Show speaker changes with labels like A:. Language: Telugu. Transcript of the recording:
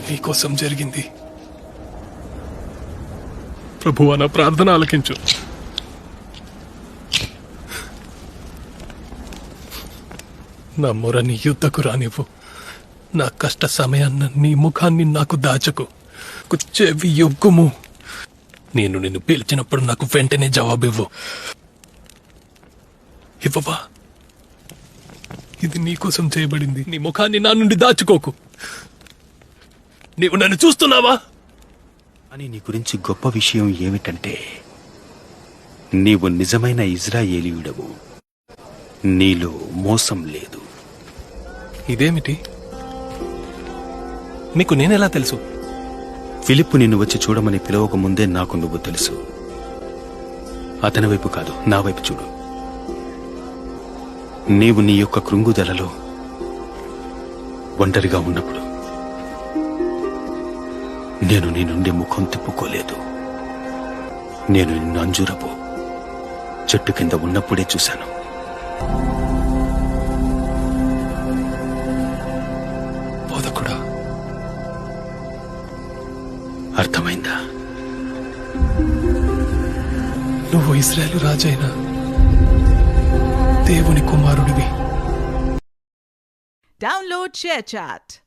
A: నీకోసం జరిగింది. ప్రభువా, నా ప్రార్థన ఆలకించు. నా మొర నీ యుద్ధకు రానివ్వు. నా కష్ట సమయాన్న నీ ముఖాన్ని నాకు దాచకు. చెవి యొగ్గుము. నేను నిన్ను పిలిచినప్పుడు నాకు వెంటనే జవాబివ్వు. ఇవ్వవా? ఇది నీకోసం చేయబడింది. నీ ముఖాన్ని నా నుండి దాచుకోకు. నీవు నన్ను చూస్తున్నావా?
B: అని నీ గురించి గొప్ప విషయం ఏమిటంటే, నీవు నిజమైన ఇజ్రాయేలీయుడవు. నీలో మోసం లేదు.
A: ఇదేమిటి? మీకు నేనెలా తెలుసు?
B: ఫిలిప్పు నిన్ను వచ్చి చూడమని పిలవక ముందే నాకు నువ్వు తెలుసు. అతని వైపు కాదు, నా వైపు చూడు. నీవు నీ యొక్క కృంగుదలలో ఒంటరిగా ఉన్నప్పుడు నేను నీ నుండి ముఖం తిప్పుకోలేదు. నేను నిన్ను అంజూరపు చెట్టు కింద ఉన్నప్పుడే చూశాను.
A: బోధకుడా,
B: అర్థమైందా?
A: నువ్వు ఇశ్రాయేలు రాజైన దేవుని కుమారుడివి.
C: Download ShareChat.